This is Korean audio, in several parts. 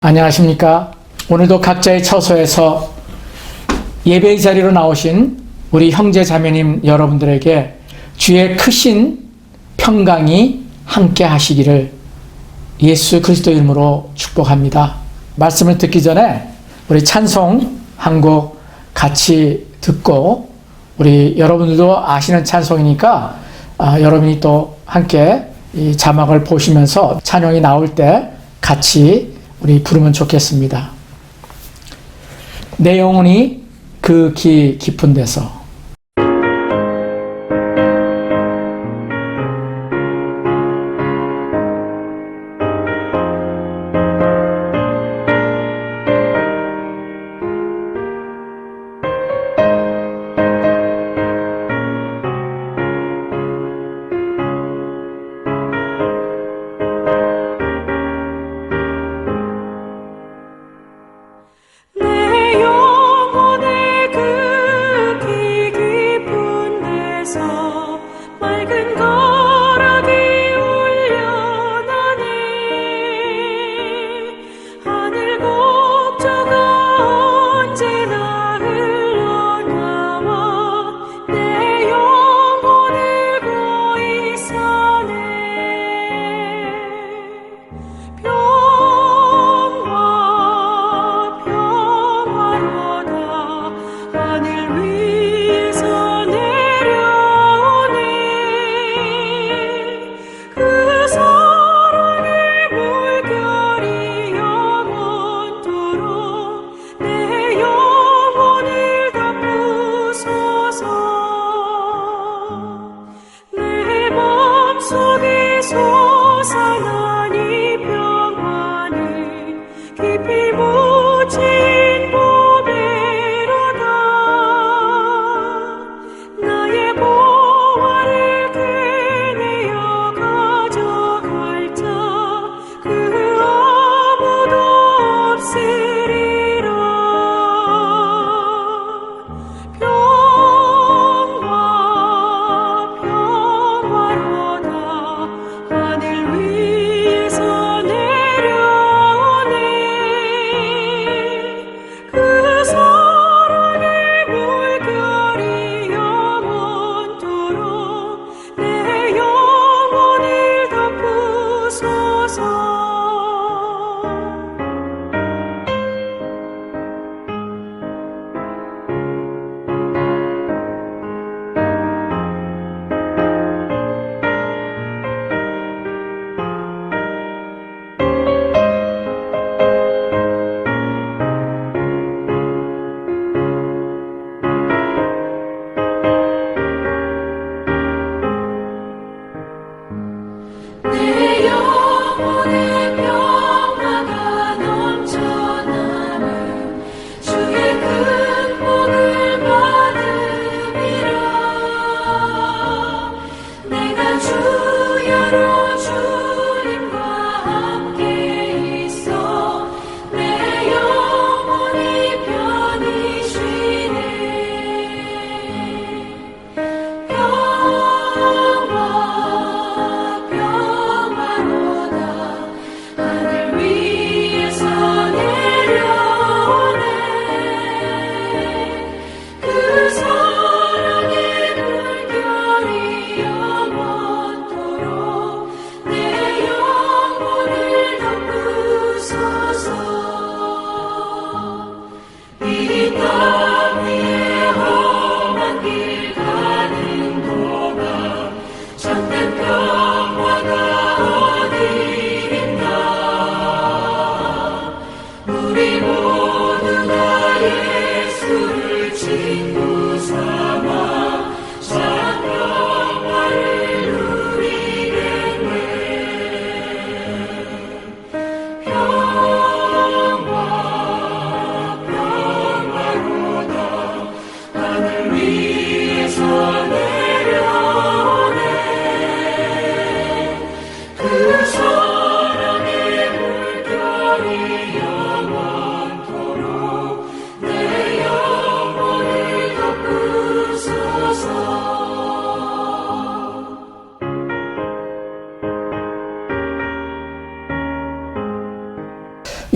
안녕하십니까. 오늘도 각자의 처소에서 예배의 자리로 나오신 우리 형제 자매님 여러분들에게 주의 크신 평강이 함께 하시기를 예수 그리스도 이름으로 축복합니다. 말씀을 듣기 전에 우리 찬송 한 곡 같이 듣고, 우리 여러분들도 아시는 찬송이니까 여러분이 또 함께 이 자막을 보시면서 찬양이 나올 때 같이 우리 부르면 좋겠습니다. 내 영혼이 그 깊은 데서.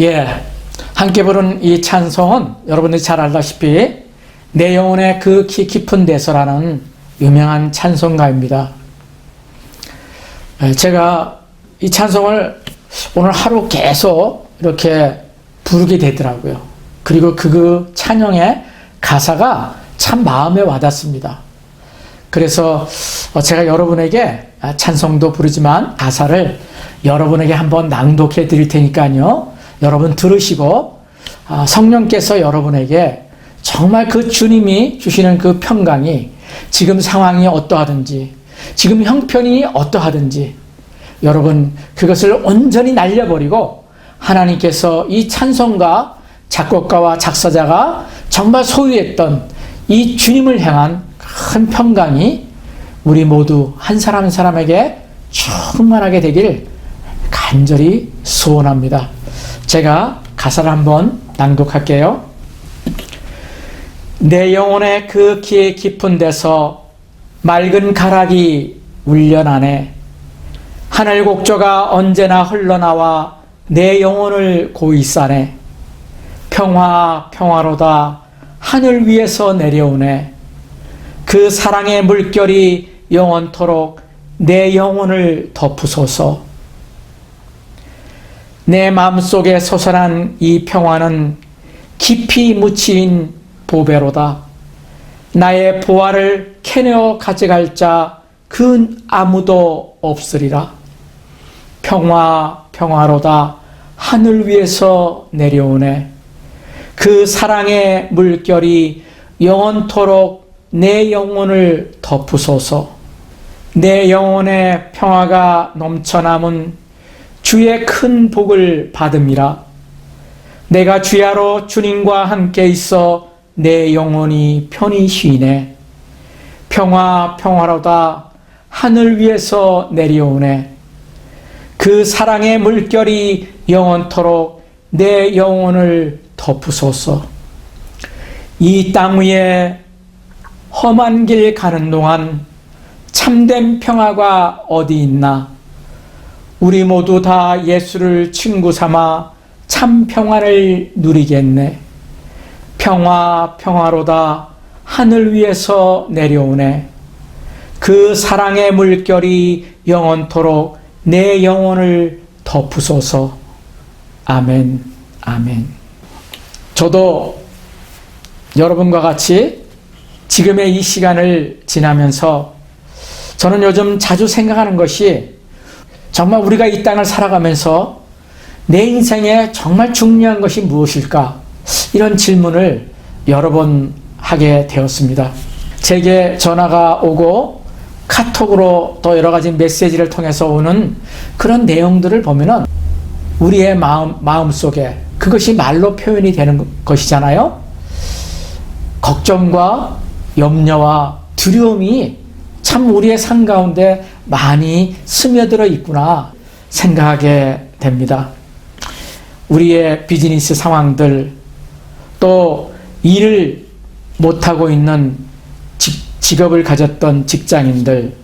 예, 함께 부른 이 찬송은 여러분들이 잘 알다시피 내 영혼의 그 깊은 데서라는 유명한 찬송가입니다. 제가 이 찬송을 오늘 하루 계속 이렇게 부르게 되더라고요. 그리고 그 찬양의 가사가 참 마음에 와닿습니다. 그래서 제가 여러분에게 찬송도 부르지만 가사를 여러분에게 한번 낭독해 드릴 테니까요. 여러분 들으시고 성령께서 여러분에게 정말 그 주님이 주시는 그 평강이 지금 상황이 어떠하든지 지금 형편이 어떠하든지 여러분 그것을 온전히 날려버리고 하나님께서 이 찬송가 작곡가와 작사자가 정말 소유했던 이 주님을 향한 큰 평강이 우리 모두 한 사람 한 사람에게 충만하게 되길 간절히 소원합니다. 제가 가사를 한번 낭독할게요. 내 영혼의 그 깊은 데서 맑은 가락이 울려나네. 하늘 곡조가 언제나 흘러나와 내 영혼을 고이 싸네. 평화 평화로다 하늘 위에서 내려오네. 그 사랑의 물결이 영원토록 내 영혼을 덮으소서. 내 마음속에 솟아난 이 평화는 깊이 묻힌 보배로다. 나의 보화를 캐내어 가져갈 자 그 아무도 없으리라. 평화 평화로다 하늘 위에서 내려오네. 그 사랑의 물결이 영원토록 내 영혼을 덮으소서. 내 영혼의 평화가 넘쳐남은 주의 큰 복을 받음이라. 내가 주야로 주님과 함께 있어 내 영혼이 편히 쉬네. 평화 평화로다 하늘 위에서 내려오네. 그 사랑의 물결이 영원토록 내 영혼을 덮으소서. 이 땅 위에 험한 길 가는 동안 참된 평화가 어디 있나? 우리 모두 다 예수를 친구 삼아 참 평화를 누리겠네. 평화 평화로다 하늘 위에서 내려오네. 그 사랑의 물결이 영원토록 내 영혼을 덮으소서. 아멘 아멘. 저도 여러분과 같이 지금의 이 시간을 지나면서 저는 요즘 자주 생각하는 것이 정말 우리가 이 땅을 살아가면서 내 인생에 정말 중요한 것이 무엇일까? 이런 질문을 여러 번 하게 되었습니다. 제게 전화가 오고 카톡으로 또 여러 가지 메시지를 통해서 오는 그런 내용들을 보면은 우리의 마음 속에 그것이 말로 표현이 되는 것이잖아요. 걱정과 염려와 두려움이 참 우리의 삶 가운데 많이 스며들어 있구나 생각하게 됩니다. 우리의 비즈니스 상황들, 또 일을 못하고 있는 직업을 가졌던 직장인들,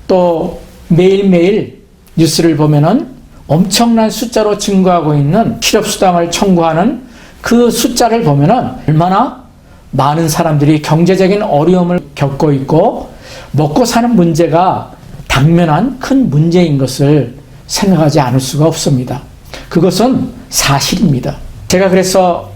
또 매일매일 뉴스를 보면은 엄청난 숫자로 증가하고 있는 실업수당을 청구하는 그 숫자를 보면은 얼마나 많은 사람들이 경제적인 어려움을 겪고 있고 먹고 사는 문제가 당면한 큰 문제인 것을 생각하지 않을 수가 없습니다. 그것은 사실입니다. 제가 그래서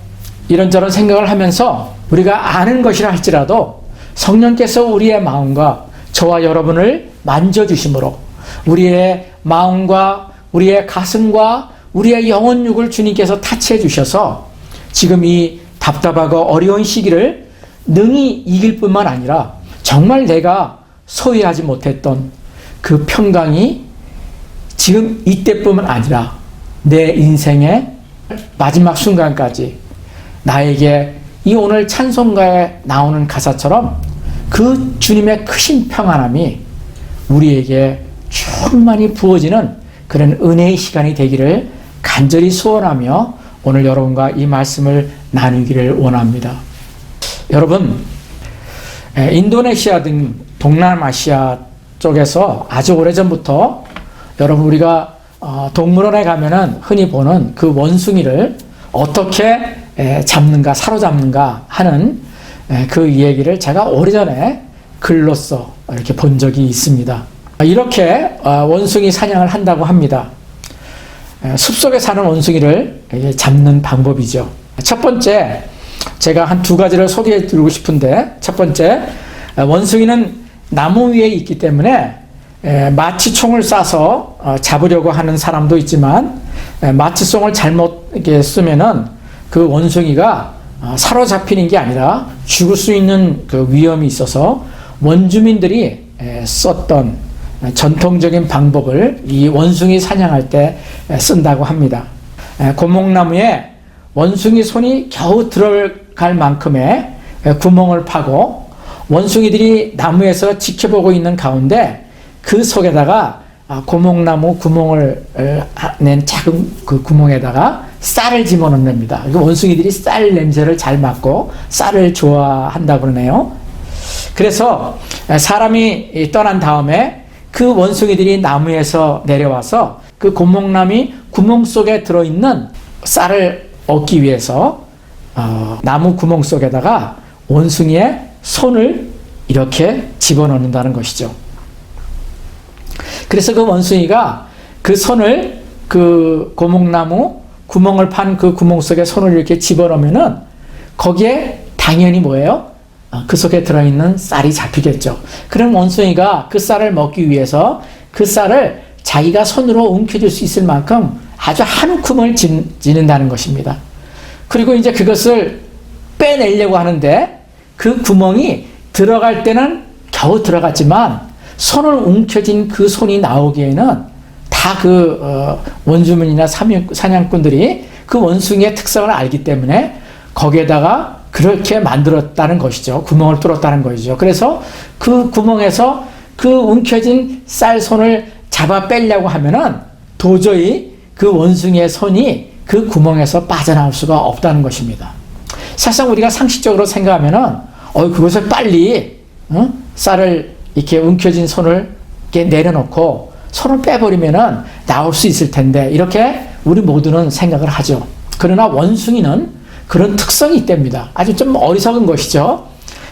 이런저런 생각을 하면서 우리가 아는 것이라 할지라도 성령께서 우리의 마음과 저와 여러분을 만져주심으로 우리의 마음과 우리의 가슴과 우리의 영혼육을 주님께서 타치해 주셔서 지금 이 답답하고 어려운 시기를 능히 이길 뿐만 아니라 정말 내가 소유하지 못했던 그 평강이 지금 이때뿐만 아니라 내 인생의 마지막 순간까지 나에게 이 오늘 찬송가에 나오는 가사처럼 그 주님의 크신 평안함이 우리에게 충만히 부어지는 그런 은혜의 시간이 되기를 간절히 소원하며 오늘 여러분과 이 말씀을 나누기를 원합니다. 여러분, 인도네시아 등 동남아시아 쪽에서 아주 오래전부터 여러분 우리가 동물원에 가면은 흔히 보는 그 원숭이를 어떻게 잡는가, 사로잡는가 하는 그 이야기를 제가 오래전에 글로써 이렇게 본 적이 있습니다. 이렇게 원숭이 사냥을 한다고 합니다. 숲속에 사는 원숭이를 잡는 방법이죠. 첫 번째, 제가 한 두 가지를 소개해 드리고 싶은데, 첫 번째, 원숭이는 나무 위에 있기 때문에 마취총을 쏴서 잡으려고 하는 사람도 있지만, 마취총을 잘못 이렇게 쓰면은 그 원숭이가 사로잡히는 게 아니라 죽을 수 있는 그 위험이 있어서 원주민들이 썼던 전통적인 방법을 이 원숭이 사냥할 때 쓴다고 합니다. 고목나무에 원숭이 손이 겨우 들어갈 만큼의 구멍을 파고 원숭이들이 나무에서 지켜보고 있는 가운데 그 속에다가 고목나무 구멍을 낸 작은 그 구멍에다가 쌀을 집어넣습니다. 원숭이들이 쌀 냄새를 잘 맡고 쌀을 좋아한다고 그러네요. 그래서 사람이 떠난 다음에 그 원숭이들이 나무에서 내려와서 그 고목나무 구멍 속에 들어있는 쌀을 얻기 위해서 나무 구멍 속에다가 원숭이의 손을 이렇게 집어넣는다는 것이죠. 그래서 그 원숭이가 그 손을 그 고목나무 구멍을 판 그 구멍 속에 손을 이렇게 집어넣으면은 거기에 당연히 뭐예요? 그 속에 들어있는 쌀이 잡히겠죠. 그럼 원숭이가 그 쌀을 먹기 위해서 그 쌀을 자기가 손으로 움켜쥘 수 있을 만큼 아주 한 움큼을 짓는다는 것입니다. 그리고 이제 그것을 빼내려고 하는데 그 구멍이 들어갈 때는 겨우 들어갔지만 손을 움켜쥔 그 손이 나오기에는 다 그 원주민이나 사냥꾼들이 그 원숭이의 특성을 알기 때문에 거기에다가 그렇게 만들었다는 것이죠. 구멍을 뚫었다는 것이죠. 그래서 그 구멍에서 그 움켜진 쌀손을 잡아 빼려고 하면은 도저히 그 원숭이의 손이 그 구멍에서 빠져나올 수가 없다는 것입니다. 사실상 우리가 상식적으로 생각하면은 그것을 빨리 쌀을 이렇게 움켜진 손을 이렇게 내려놓고 손을 빼버리면은 나올 수 있을 텐데 이렇게 우리 모두는 생각을 하죠. 그러나 원숭이는 그런 특성이 있답니다. 아주 좀 어리석은 것이죠.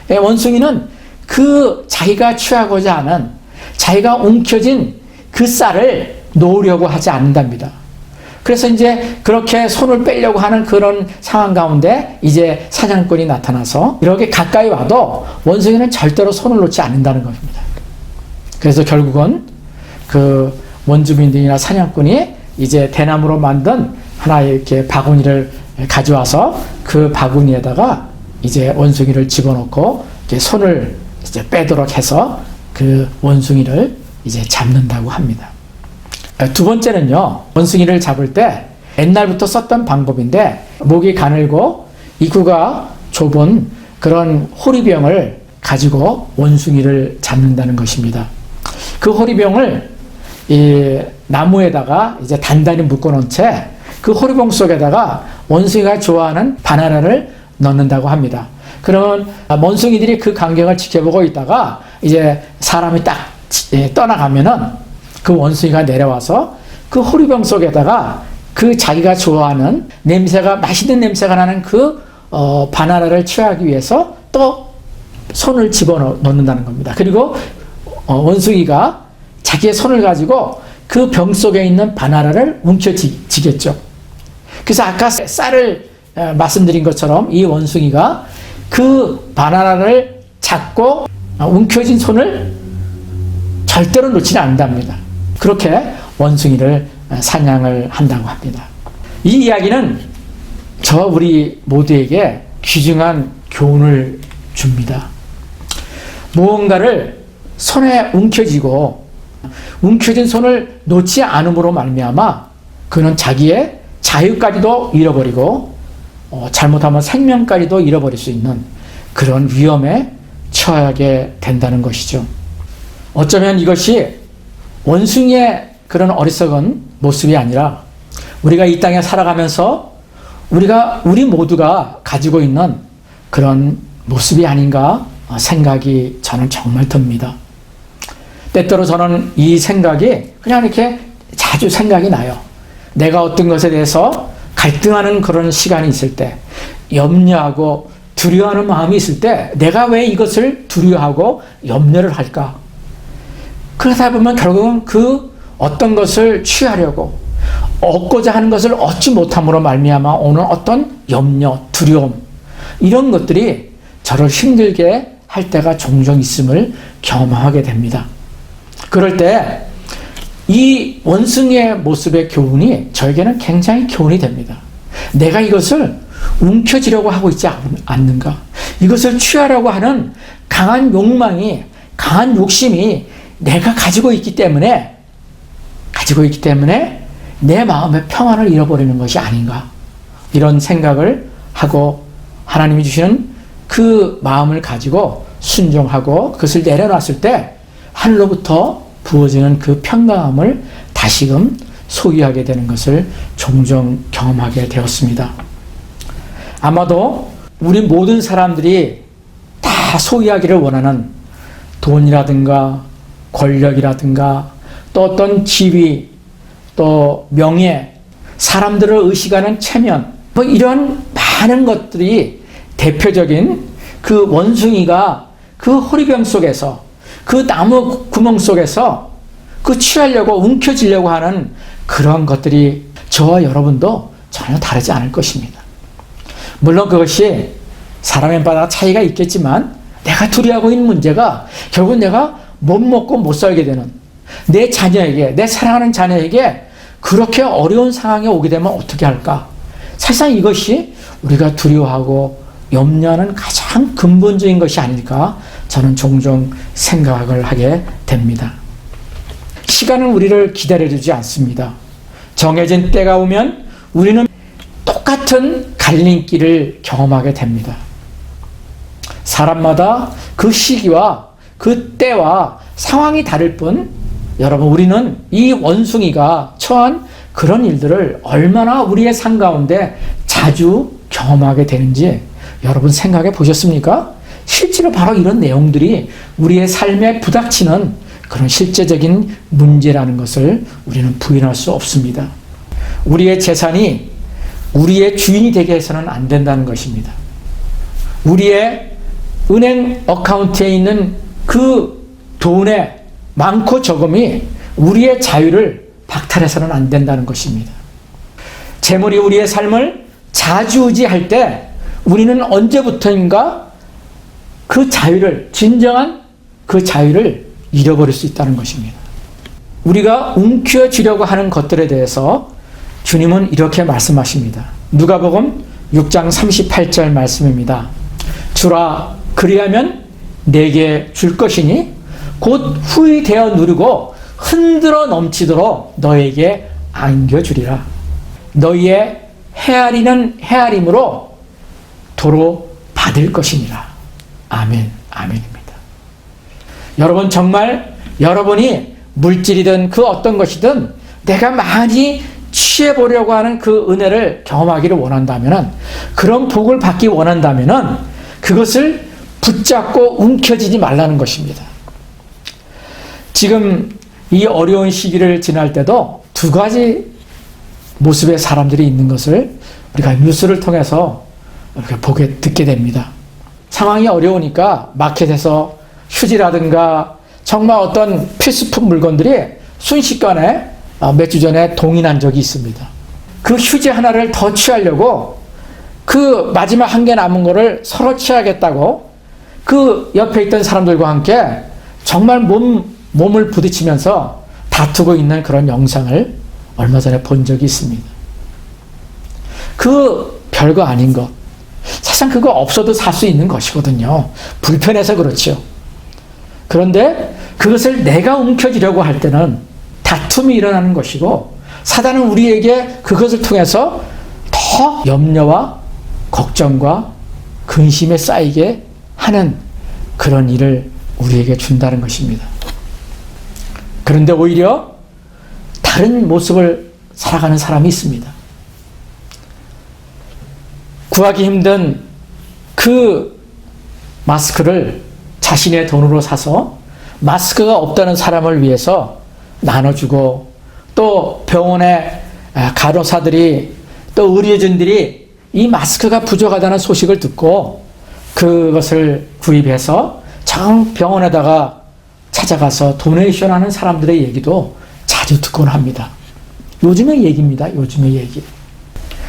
원숭이는 그 자기가 취하고자 하는 자기가 움켜진 그 쌀을 놓으려고 하지 않는답니다. 그래서 이제 그렇게 손을 빼려고 하는 그런 상황 가운데 이제 사냥꾼이 나타나서 이렇게 가까이 와도 원숭이는 절대로 손을 놓지 않는다는 것입니다. 그래서 결국은 그 원주민들이나 사냥꾼이 이제 대나무로 만든 하나의 이렇게 바구니를 가져와서 그 바구니에다가 이제 원숭이를 집어넣고 이제 손을 이제 빼도록 해서 그 원숭이를 이제 잡는다고 합니다. 두 번째는요, 원숭이를 잡을 때 옛날부터 썼던 방법인데 목이 가늘고 입구가 좁은 그런 호리병을 가지고 원숭이를 잡는다는 것입니다. 그 호리병을 이 나무에다가 이제 단단히 묶어놓은 채 그 호리병 속에다가 원숭이가 좋아하는 바나나를 넣는다고 합니다. 그러면 원숭이들이 그 광경을 지켜보고 있다가 이제 사람이 딱 떠나가면은 그 원숭이가 내려와서 그 호리병 속에다가 그 자기가 좋아하는 냄새가 맛있는 냄새가 나는 그 바나나를 취하기 위해서 또 손을 집어넣는다는 겁니다. 그리고 원숭이가 자기의 손을 가지고 그 병 속에 있는 바나나를 움켜쥐겠죠. 그래서 아까 쌀을 말씀드린 것처럼 이 원숭이가 그 바나나를 잡고 움켜쥔 손을 절대로 놓지는 않는답니다. 그렇게 원숭이를 사냥을 한다고 합니다. 이 이야기는 저와 우리 모두에게 귀중한 교훈을 줍니다. 무언가를 손에 움켜쥐고 움켜진 손을 놓지 않음으로 말미암아 그는 자기의 자유까지도 잃어버리고 잘못하면 생명까지도 잃어버릴 수 있는 그런 위험에 처하게 된다는 것이죠. 어쩌면 이것이 원숭이의 그런 어리석은 모습이 아니라 우리가 이 땅에 살아가면서 우리 모두가 가지고 있는 그런 모습이 아닌가 생각이 저는 정말 듭니다. 때때로 저는 이 생각이 그냥 이렇게 자주 생각이 나요. 내가 어떤 것에 대해서 갈등하는 그런 시간이 있을 때, 염려하고 두려워하는 마음이 있을 때 내가 왜 이것을 두려워하고 염려를 할까? 그러다 보면 결국은 그 어떤 것을 취하려고 얻고자 하는 것을 얻지 못함으로 말미암아 오는 어떤 염려, 두려움, 이런 것들이 저를 힘들게 할 때가 종종 있음을 경험하게 됩니다. 그럴 때 이 원숭이의 모습의 교훈이 저에게는 굉장히 교훈이 됩니다. 내가 이것을 움켜쥐려고 하고 있지 않는가? 이것을 취하려고 하는 강한 욕망이, 강한 욕심이 내가 가지고 있기 때문에 내 마음의 평안을 잃어버리는 것이 아닌가? 이런 생각을 하고 하나님이 주시는 그 마음을 가지고 순종하고 그것을 내려놨을 때 하늘로부터 부어지는 그 평강함을 다시금 소유하게 되는 것을 종종 경험하게 되었습니다. 아마도 우리 모든 사람들이 다 소유하기를 원하는 돈이라든가 권력이라든가 또 어떤 지위, 또 명예, 사람들을 의식하는 체면, 뭐 이런 많은 것들이 대표적인 그 원숭이가 그 호리병 속에서, 그 나무 구멍 속에서 그 취하려고 움켜쥐려고 하는 그런 것들이 저와 여러분도 전혀 다르지 않을 것입니다. 물론 그것이 사람에 따라 차이가 있겠지만 내가 두려워하고 있는 문제가 결국 내가 못 먹고 못 살게 되는 내 자녀에게, 내 사랑하는 자녀에게 그렇게 어려운 상황에 오게 되면 어떻게 할까? 사실상 이것이 우리가 두려워하고 염려하는 가장 근본적인 것이 아닐까 저는 종종 생각을 하게 됩니다. 시간은 우리를 기다려주지 않습니다. 정해진 때가 오면 우리는 똑같은 갈림길을 경험하게 됩니다. 사람마다 그 시기와 그 때와 상황이 다를 뿐 여러분, 우리는 이 원숭이가 처한 그런 일들을 얼마나 우리의 삶 가운데 자주 경험하게 되는지 여러분 생각해 보셨습니까? 실제로 바로 이런 내용들이 우리의 삶에 부닥치는 그런 실제적인 문제라는 것을 우리는 부인할 수 없습니다. 우리의 재산이 우리의 주인이 되게 해서는 안 된다는 것입니다. 우리의 은행 어카운트에 있는 그 돈의 많고 적음이 우리의 자유를 박탈해서는 안 된다는 것입니다. 재물이 우리의 삶을 좌지우지할 때 우리는 언제부터인가 그 자유를, 진정한 그 자유를 잃어버릴 수 있다는 것입니다. 우리가 움켜쥐려고 하는 것들에 대해서 주님은 이렇게 말씀하십니다. 누가복음 6장 38절 말씀입니다. 주라, 그리하면 내게 줄 것이니 곧 후히 되어 누르고 흔들어 넘치도록 너에게 안겨주리라. 너희의 헤아리는 헤아림으로 도로 받을 것이니라. 아멘, 아멘입니다. 여러분, 정말 여러분이 물질이든 그 어떤 것이든 내가 많이 취해보려고 하는 그 은혜를 경험하기를 원한다면, 그런 복을 받기 원한다면 그것을 붙잡고 움켜쥐지 말라는 것입니다. 지금 이 어려운 시기를 지날 때도 두 가지 모습의 사람들이 있는 것을 우리가 뉴스를 통해서 이렇게 듣게 됩니다. 상황이 어려우니까 마켓에서 휴지라든가 정말 어떤 필수품 물건들이 순식간에 몇 주 전에 동인한 적이 있습니다. 그 휴지 하나를 더 취하려고 그 마지막 한 개 남은 거를 서로 취하겠다고 그 옆에 있던 사람들과 함께 정말 몸을 부딪히면서 다투고 있는 그런 영상을 얼마 전에 본 적이 있습니다. 그 별거 아닌 것, 사실상 그거 없어도 살 수 있는 것이거든요. 불편해서 그렇죠. 그런데 그것을 내가 움켜쥐려고 할 때는 다툼이 일어나는 것이고, 사단은 우리에게 그것을 통해서 더 염려와 걱정과 근심에 쌓이게 하는 그런 일을 우리에게 준다는 것입니다. 그런데 오히려 다른 모습을 살아가는 사람이 있습니다. 구하기 힘든 그 마스크를 자신의 돈으로 사서 마스크가 없다는 사람을 위해서 나눠주고, 또 병원의 간호사들이 또 의료진들이 이 마스크가 부족하다는 소식을 듣고 그것을 구입해서 정 병원에다가 찾아가서 도네이션 하는 사람들의 얘기도 자주 듣곤 합니다. 요즘의 얘기입니다. 요즘의 얘기.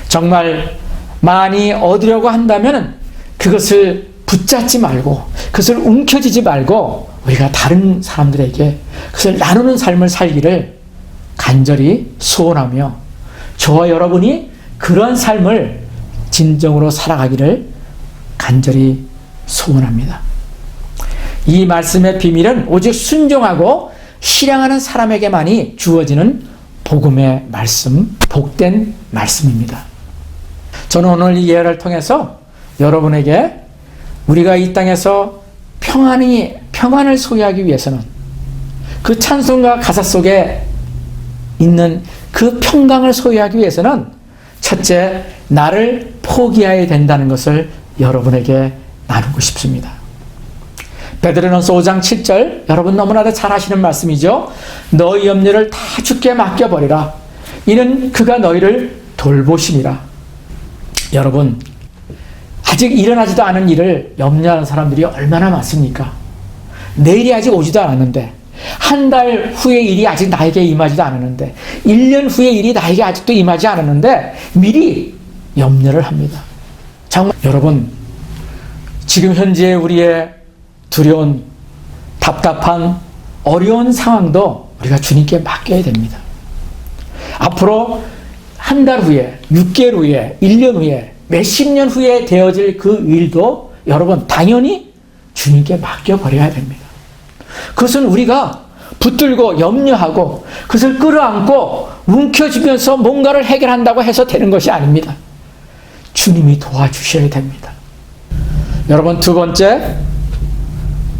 정말 많이 얻으려고 한다면 그것을 붙잡지 말고 그것을 움켜쥐지 말고 우리가 다른 사람들에게 그것을 나누는 삶을 살기를 간절히 소원하며 저와 여러분이 그러한 삶을 진정으로 살아가기를 간절히 소원합니다. 이 말씀의 비밀은 오직 순종하고 실행하는 사람에게만이 주어지는 복음의 말씀, 복된 말씀입니다. 저는 오늘 이 예언을 통해서 여러분에게 우리가 이 땅에서 평안을 소유하기 위해서는 그 찬송가 가사 속에 있는 그 평강을 소유하기 위해서는 첫째, 나를 포기해야 된다는 것을 여러분에게 나누고 싶습니다. 베드로전서 5장 7절, 여러분 너무나도 잘 아시는 말씀이죠. 너희 염려를 다 주께 맡겨버리라. 이는 그가 너희를 돌보심이라. 여러분, 아직 일어나지도 않은 일을 염려하는 사람들이 얼마나 많습니까? 내일이 아직 오지도 않았는데, 한 달 후의 일이 아직 나에게 임하지도 않았는데, 1년 후의 일이 나에게 아직도 임하지 않았는데 미리 염려를 합니다. 정말 여러분, 지금 현재 우리의 두려운, 답답한, 어려운 상황도 우리가 주님께 맡겨야 됩니다. 앞으로 한 달 후에, 6개월 후에, 1년 후에, 몇십 년 후에 되어질 그 일도 여러분 당연히 주님께 맡겨버려야 됩니다. 그것은 우리가 붙들고 염려하고 그것을 끌어안고 움켜쥐면서 뭔가를 해결한다고 해서 되는 것이 아닙니다. 주님이 도와주셔야 됩니다. 여러분, 두 번째,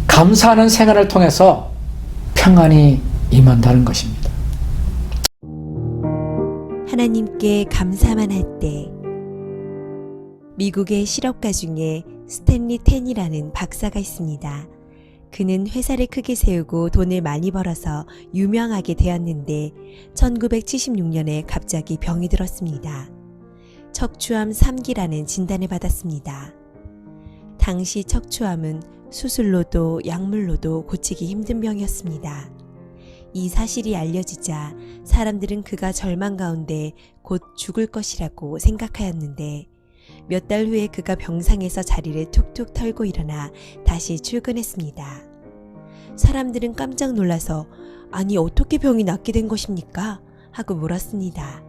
감사하는 생활을 통해서 평안이 임한다는 것입니다. 하나님께 감사만 할 때, 미국의 실업가 중에 스탠리 텐이라는 박사가 있습니다. 그는 회사를 크게 세우고 돈을 많이 벌어서 유명하게 되었는데 1976년에 갑자기 병이 들었습니다. 척추암 3기라는 진단을 받았습니다. 당시 척추암은 수술로도 약물로도 고치기 힘든 병이었습니다. 이 사실이 알려지자 사람들은 그가 절망 가운데 곧 죽을 것이라고 생각하였는데 몇 달 후에 그가 병상에서 자리를 툭툭 털고 일어나 다시 출근했습니다. 사람들은 깜짝 놀라서 아니 어떻게 병이 낫게 된 것입니까? 하고 물었습니다.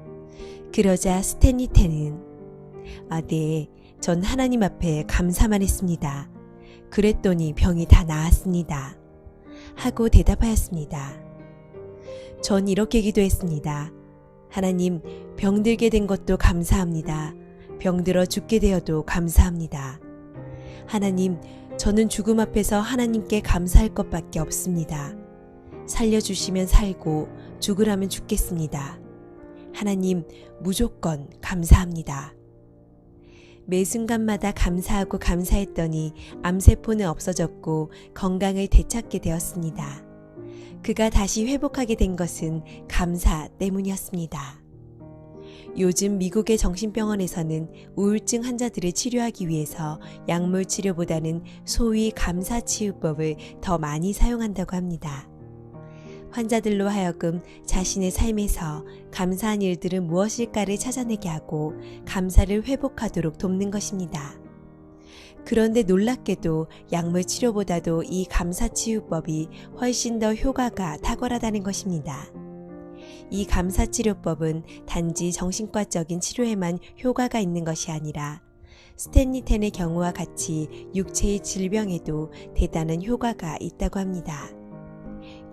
그러자 스탠리 텐은 네, 전 하나님 앞에 감사만 했습니다. 그랬더니 병이 다 나았습니다. 하고 대답하였습니다. 전 이렇게 기도했습니다. 하나님, 병들게 된 것도 감사합니다. 병들어 죽게 되어도 감사합니다. 하나님, 저는 죽음 앞에서 하나님께 감사할 것밖에 없습니다. 살려주시면 살고 죽으라면 죽겠습니다. 하나님, 무조건 감사합니다. 매 순간마다 감사하고 감사했더니 암세포는 없어졌고 건강을 되찾게 되었습니다. 그가 다시 회복하게 된 것은 감사 때문이었습니다. 요즘 미국의 정신병원에서는 우울증 환자들을 치료하기 위해서 약물 치료보다는 소위 감사치유법을 더 많이 사용한다고 합니다. 환자들로 하여금 자신의 삶에서 감사한 일들은 무엇일까를 찾아내게 하고 감사를 회복하도록 돕는 것입니다. 그런데 놀랍게도 약물 치료보다도 이 감사치유법이 훨씬 더 효과가 탁월하다는 것입니다. 이 감사치료법은 단지 정신과적인 치료에만 효과가 있는 것이 아니라 스탠리 텐의 경우와 같이 육체의 질병에도 대단한 효과가 있다고 합니다.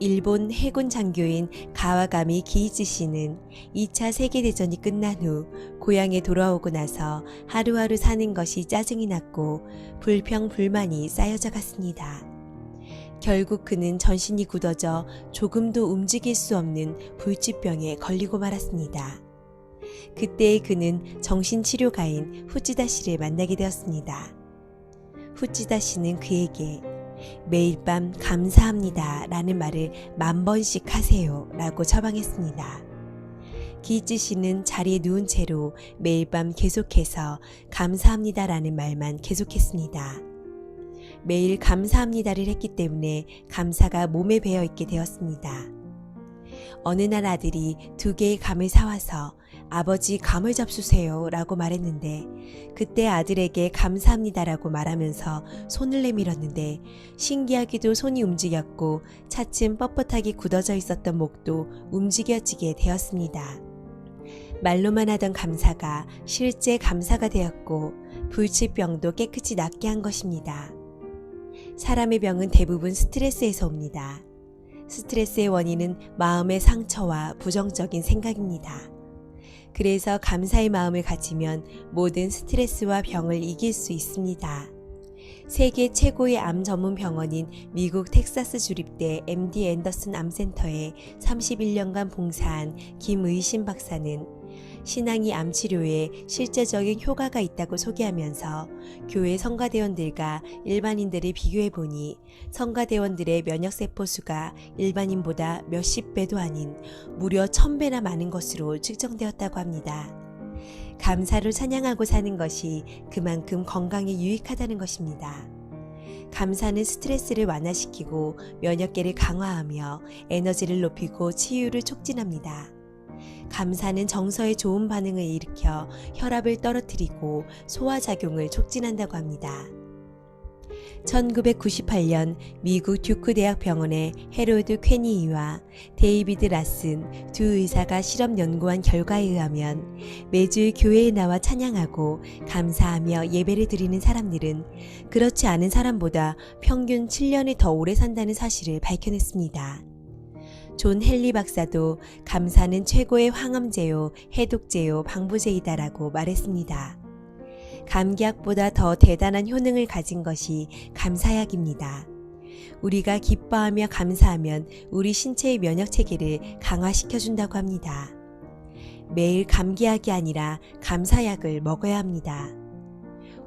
일본 해군 장교인 가와가미 기이치 씨는 2차 세계대전이 끝난 후 고향에 돌아오고 나서 하루하루 사는 것이 짜증이 났고 불평, 불만이 쌓여져 갔습니다. 결국 그는 전신이 굳어져 조금도 움직일 수 없는 불치병에 걸리고 말았습니다. 그때 그는 정신치료가인 후지다 씨를 만나게 되었습니다. 후지다 씨는 그에게 매일 밤 감사합니다 라는 말을 10,000번씩 하세요 라고 처방했습니다. 기이치 씨는 자리에 누운 채로 매일 밤 계속해서 감사합니다라는 말만 계속했습니다. 매일 감사합니다를 했기 때문에 감사가 몸에 배어 있게 되었습니다. 어느 날 아들이 2개의 감을 사와서 아버지 감을 잡수세요 라고 말했는데 그때 아들에게 감사합니다라고 말하면서 손을 내밀었는데 신기하게도 손이 움직였고 차츰 뻣뻣하게 굳어져 있었던 목도 움직여지게 되었습니다. 말로만 하던 감사가 실제 감사가 되었고 불치병도 깨끗이 낫게 한 것입니다. 사람의 병은 대부분 스트레스에서 옵니다. 스트레스의 원인은 마음의 상처와 부정적인 생각입니다. 그래서 감사의 마음을 가지면 모든 스트레스와 병을 이길 수 있습니다. 세계 최고의 암 전문 병원인 미국 텍사스 주립대 MD 앤더슨 암센터에 31년간 봉사한 김의신 박사는 신앙이 암 치료에 실제적인 효과가 있다고 소개하면서 교회 성가대원들과 일반인들을 비교해 보니 성가대원들의 면역세포 수가 일반인보다 몇십 배도 아닌 무려 1000배나 많은 것으로 측정되었다고 합니다. 감사로 찬양하고 사는 것이 그만큼 건강에 유익하다는 것입니다. 감사는 스트레스를 완화시키고 면역계를 강화하며 에너지를 높이고 치유를 촉진합니다. 감사는 정서에 좋은 반응을 일으켜 혈압을 떨어뜨리고 소화작용을 촉진한다고 합니다. 1998년 미국 듀크 대학병원의 해로드 퀘니이와 데이비드 라슨 두 의사가 실험 연구한 결과에 의하면 매주 교회에 나와 찬양하고 감사하며 예배를 드리는 사람들은 그렇지 않은 사람보다 평균 7년이 더 오래 산다는 사실을 밝혀냈습니다. 존 헨리 박사도 감사는 최고의 항암제요, 해독제요, 방부제이다라고 말했습니다. 감기약보다 더 대단한 효능을 가진 것이 감사약입니다. 우리가 기뻐하며 감사하면 우리 신체의 면역체계를 강화시켜준다고 합니다. 매일 감기약이 아니라 감사약을 먹어야 합니다.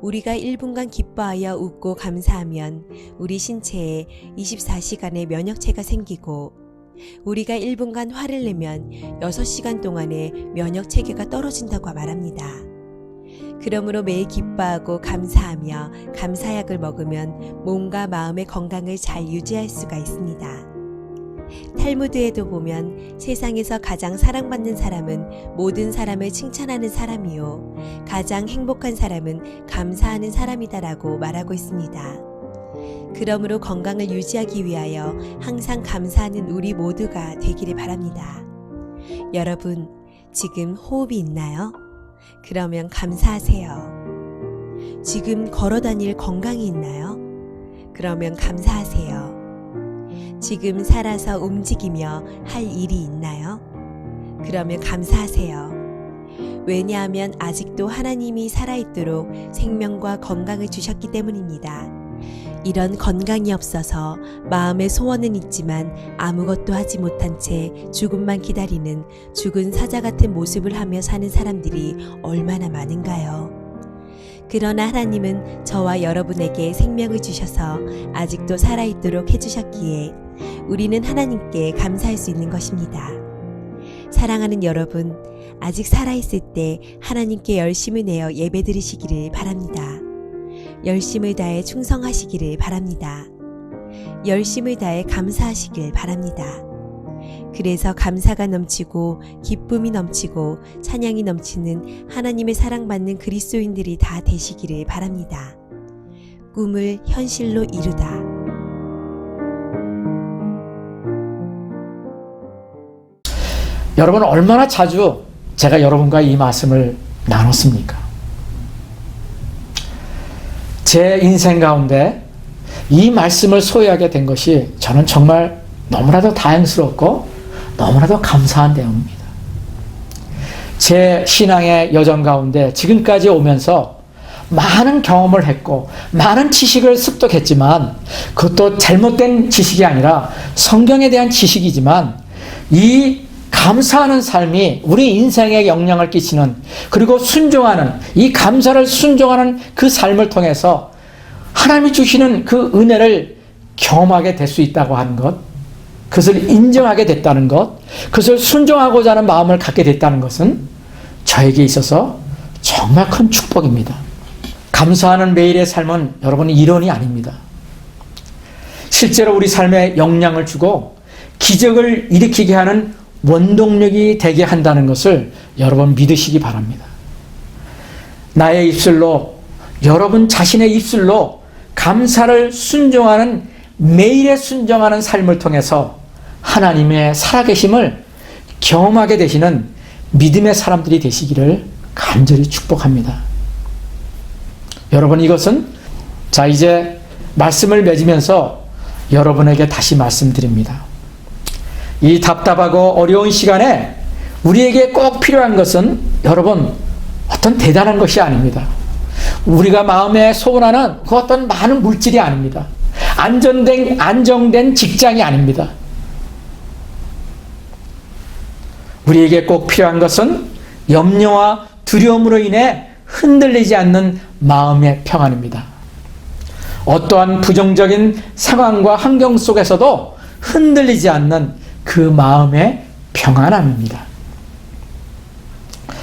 우리가 1분간 기뻐하여 웃고 감사하면 우리 신체에 24시간의 면역체가 생기고 우리가 1분간 화를 내면 6시간 동안의 면역체계가 떨어진다고 말합니다. 그러므로 매일 기뻐하고 감사하며 감사약을 먹으면 몸과 마음의 건강을 잘 유지할 수가 있습니다. 탈무드에도 보면 세상에서 가장 사랑받는 사람은 모든 사람을 칭찬하는 사람이요 가장 행복한 사람은 감사하는 사람이다라고 말하고 있습니다. 그러므로 건강을 유지하기 위하여 항상 감사하는 우리 모두가 되기를 바랍니다. 여러분, 지금 호흡이 있나요? 그러면 감사하세요. 지금 걸어 다닐 건강이 있나요? 그러면 감사하세요. 지금 살아서 움직이며 할 일이 있나요? 그러면 감사하세요. 왜냐하면 아직도 하나님이 살아있도록 생명과 건강을 주셨기 때문입니다. 이런 건강이 없어서 마음의 소원은 있지만 아무것도 하지 못한 채 죽음만 기다리는 죽은 사자 같은 모습을 하며 사는 사람들이 얼마나 많은가요? 그러나 하나님은 저와 여러분에게 생명을 주셔서 아직도 살아있도록 해주셨기에 우리는 하나님께 감사할 수 있는 것입니다. 사랑하는 여러분, 아직 살아있을 때 하나님께 열심을 내어 예배드리시기를 바랍니다. 열심을 다해 충성하시기를 바랍니다. 열심을 다해 감사하시길 바랍니다. 그래서 감사가 넘치고 기쁨이 넘치고 찬양이 넘치는 하나님의 사랑받는 그리스도인들이 다 되시기를 바랍니다. 꿈을 현실로 이루다. 여러분, 얼마나 자주 제가 여러분과 이 말씀을 나눴습니까? 제 인생 가운데 이 말씀을 소유하게 된 것이 저는 정말 너무나도 다행스럽고 너무나도 감사한 내용입니다. 제 신앙의 여정 가운데 지금까지 오면서 많은 경험을 했고 많은 지식을 습득했지만 그것도 잘못된 지식이 아니라 성경에 대한 지식이지만 이 감사하는 삶이 우리 인생에 영향을 끼치는, 그리고 순종하는, 이 감사를 순종하는 그 삶을 통해서 하나님이 주시는 그 은혜를 경험하게 될 수 있다고 하는 것, 그것을 인정하게 됐다는 것, 그것을 순종하고자 하는 마음을 갖게 됐다는 것은 저에게 있어서 정말 큰 축복입니다. 감사하는 매일의 삶은 여러분 이론이 아닙니다. 실제로 우리 삶에 영향을 주고 기적을 일으키게 하는 원동력이 되게 한다는 것을 여러분 믿으시기 바랍니다. 나의 입술로, 여러분 자신의 입술로 감사를 순종하는, 매일에 순종하는 삶을 통해서 하나님의 살아계심을 경험하게 되시는 믿음의 사람들이 되시기를 간절히 축복합니다. 여러분, 이것은 자 이제 말씀을 맺으면서 여러분에게 다시 말씀드립니다. 이 답답하고 어려운 시간에 우리에게 꼭 필요한 것은 여러분 어떤 대단한 것이 아닙니다. 우리가 마음에 소원하는 그 어떤 많은 물질이 아닙니다. 안정된 직장이 아닙니다. 우리에게 꼭 필요한 것은 염려와 두려움으로 인해 흔들리지 않는 마음의 평안입니다. 어떠한 부정적인 상황과 환경 속에서도 흔들리지 않는 그 마음의 평안함입니다.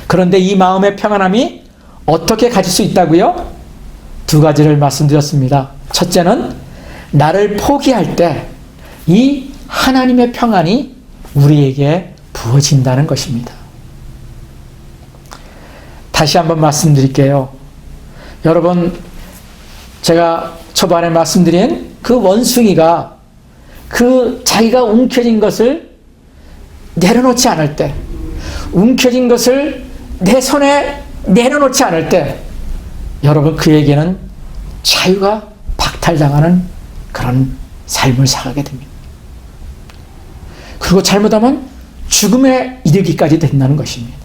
그런데 이 마음의 평안함이 어떻게 가질 수 있다고요? 두 가지를 말씀드렸습니다. 첫째는 나를 포기할 때 이 하나님의 평안이 우리에게 부어진다는 것입니다. 다시 한번 말씀드릴게요. 여러분, 제가 초반에 말씀드린 그 원숭이가 그 자기가 움켜쥔 것을 내려놓지 않을 때, 움켜쥔 것을 내 손에 내려놓지 않을 때, 여러분 그에게는 자유가 박탈당하는 그런 삶을 살아가게 됩니다. 그리고 잘못하면 죽음에 이르기까지 된다는 것입니다.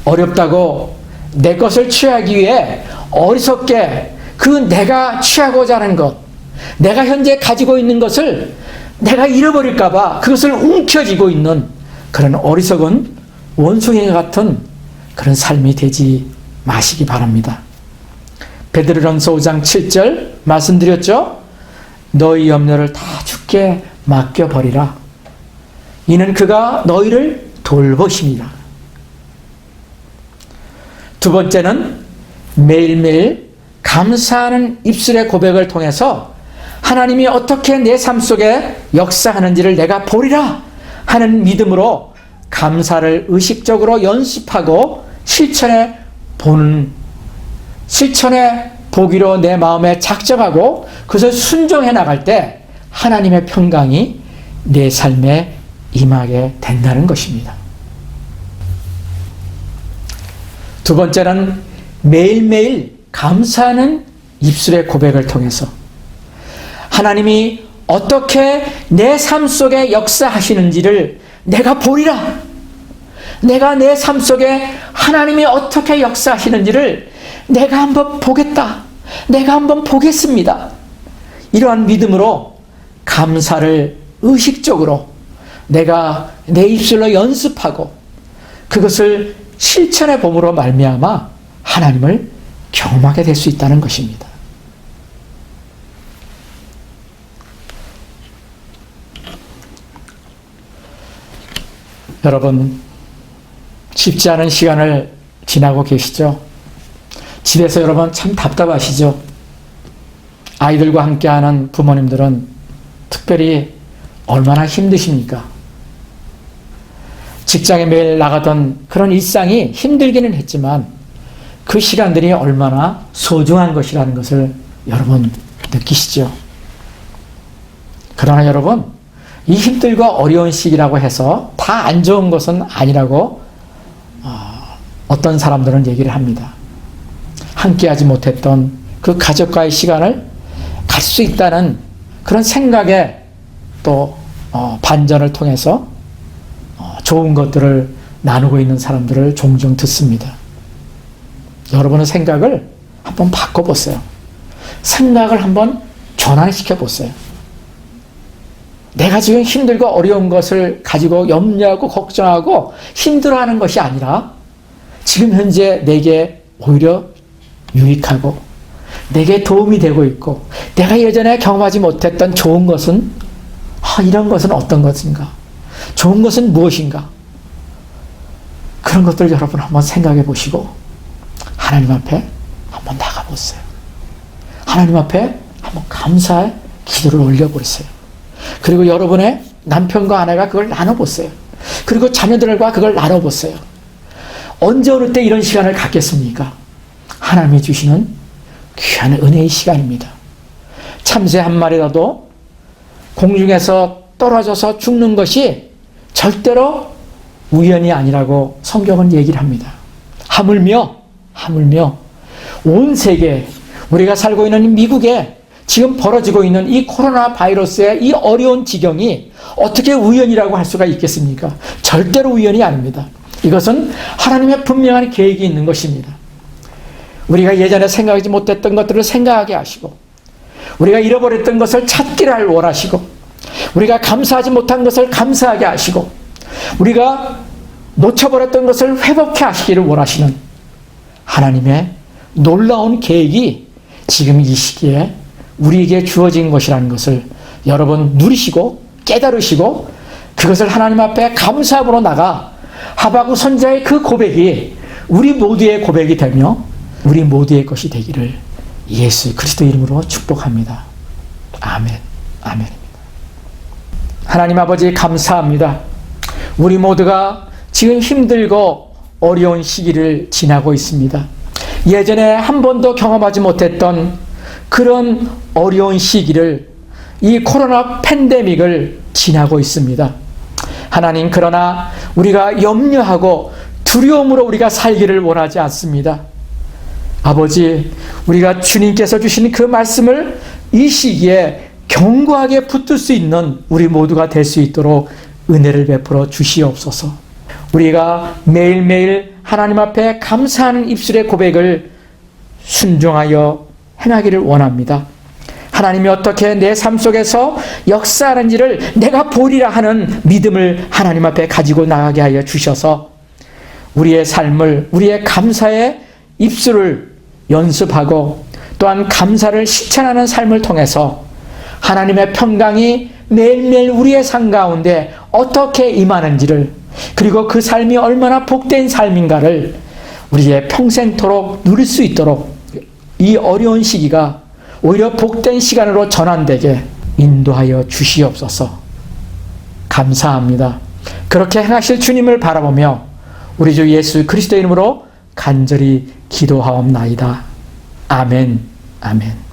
어렵다고 내 것을 취하기 위해 어리석게 그 내가 취하고자 하는 것, 내가 현재 가지고 있는 것을 내가 잃어버릴까봐 그것을 움켜쥐고 있는 그런 어리석은 원숭이 같은 그런 삶이 되지 마시기 바랍니다. 베드로전서 5장 7절 말씀드렸죠? 너희 염려를 다 주께 맡겨버리라. 이는 그가 너희를 돌보심이라. 두 번째는 매일매일 감사하는 입술의 고백을 통해서 하나님이 어떻게 내 삶 속에 역사하는지를 내가 보리라 하는 믿음으로 감사를 의식적으로 연습하고 실천해 보기로 내 마음에 작정하고 그것을 순종해 나갈 때 하나님의 평강이 내 삶에 임하게 된다는 것입니다. 두 번째는 매일매일 감사하는 입술의 고백을 통해서 하나님이 어떻게 내 삶 속에 역사하시는지를 내가 보리라. 내가 내 삶 속에 하나님이 어떻게 역사하시는지를 내가 한번 보겠다. 내가 한번 보겠습니다. 이러한 믿음으로 감사를 의식적으로 내가 내 입술로 연습하고 그것을 실천해 봄으로 말미암아 하나님을 경험하게 될 수 있다는 것입니다. 여러분, 쉽지 않은 시간을 지나고 계시죠? 집에서 여러분 참 답답하시죠? 아이들과 함께하는 부모님들은 특별히 얼마나 힘드십니까? 직장에 매일 나가던 그런 일상이 힘들기는 했지만 그 시간들이 얼마나 소중한 것이라는 것을 여러분 느끼시죠? 그러나 여러분, 이 힘들고 어려운 시기라고 해서 다 안 좋은 것은 아니라고 어떤 사람들은 얘기를 합니다. 함께하지 못했던 그 가족과의 시간을 갈 수 있다는 그런 생각에 또 반전을 통해서 좋은 것들을 나누고 있는 사람들을 종종 듣습니다. 여러분의 생각을 한번 바꿔보세요. 생각을 한번 전환시켜 보세요. 내가 지금 힘들고 어려운 것을 가지고 염려하고 걱정하고 힘들어하는 것이 아니라 지금 현재 내게 오히려 유익하고 내게 도움이 되고 있고 내가 예전에 경험하지 못했던 좋은 것은 이런 것은 어떤 것인가? 좋은 것은 무엇인가? 그런 것들 여러분 한번 생각해 보시고 하나님 앞에 한번 나가보세요. 하나님 앞에 한번 감사의 기도를 올려보세요. 그리고 여러분의 남편과 아내가 그걸 나눠보세요. 그리고 자녀들과 그걸 나눠보세요. 언제 어느 때 이런 시간을 갖겠습니까? 하나님이 주시는 귀한 은혜의 시간입니다. 참새 한 마리라도 공중에서 떨어져서 죽는 것이 절대로 우연이 아니라고 성경은 얘기를 합니다. 하물며 온 세계, 우리가 살고 있는 미국에 지금 벌어지고 있는 이 코로나 바이러스의 이 어려운 지경이 어떻게 우연이라고 할 수가 있겠습니까? 절대로 우연이 아닙니다. 이것은 하나님의 분명한 계획이 있는 것입니다. 우리가 예전에 생각하지 못했던 것들을 생각하게 하시고, 우리가 잃어버렸던 것을 찾기를 원하시고, 우리가 감사하지 못한 것을 감사하게 하시고, 우리가 놓쳐버렸던 것을 회복해 하시기를 원하시는 하나님의 놀라운 계획이 지금 이 시기에 우리에게 주어진 것이라는 것을 여러분 누리시고 깨달으시고, 그것을 하나님 앞에 감사함으로 나가 하박국 선지자의 그 고백이 우리 모두의 고백이 되며 우리 모두의 것이 되기를 예수 그리스도 이름으로 축복합니다. 아멘. 아멘입니다. 하나님 아버지 감사합니다. 우리 모두가 지금 힘들고 어려운 시기를 지나고 있습니다. 예전에 한 번도 경험하지 못했던 그런 어려운 시기를, 이 코로나 팬데믹을 지나고 있습니다. 하나님, 그러나 우리가 염려하고 두려움으로 우리가 살기를 원하지 않습니다. 아버지, 우리가 주님께서 주신 그 말씀을 이 시기에 견고하게 붙들 수 있는 우리 모두가 될 수 있도록 은혜를 베풀어 주시옵소서. 우리가 매일매일 하나님 앞에 감사하는 입술의 고백을 순종하여 행하기를 원합니다. 하나님이 어떻게 내 삶 속에서 역사하는지를 내가 보리라 하는 믿음을 하나님 앞에 가지고 나가게 하여 주셔서 우리의 삶을, 우리의 감사의 입술을 연습하고 또한 감사를 실천하는 삶을 통해서 하나님의 평강이 매일매일 우리의 삶 가운데 어떻게 임하는지를, 그리고 그 삶이 얼마나 복된 삶인가를 우리의 평생토록 누릴 수 있도록 이 어려운 시기가 오히려 복된 시간으로 전환되게 인도하여 주시옵소서. 감사합니다. 그렇게 행하실 주님을 바라보며 우리 주 예수 그리스도 이름으로 간절히 기도하옵나이다. 아멘. 아멘.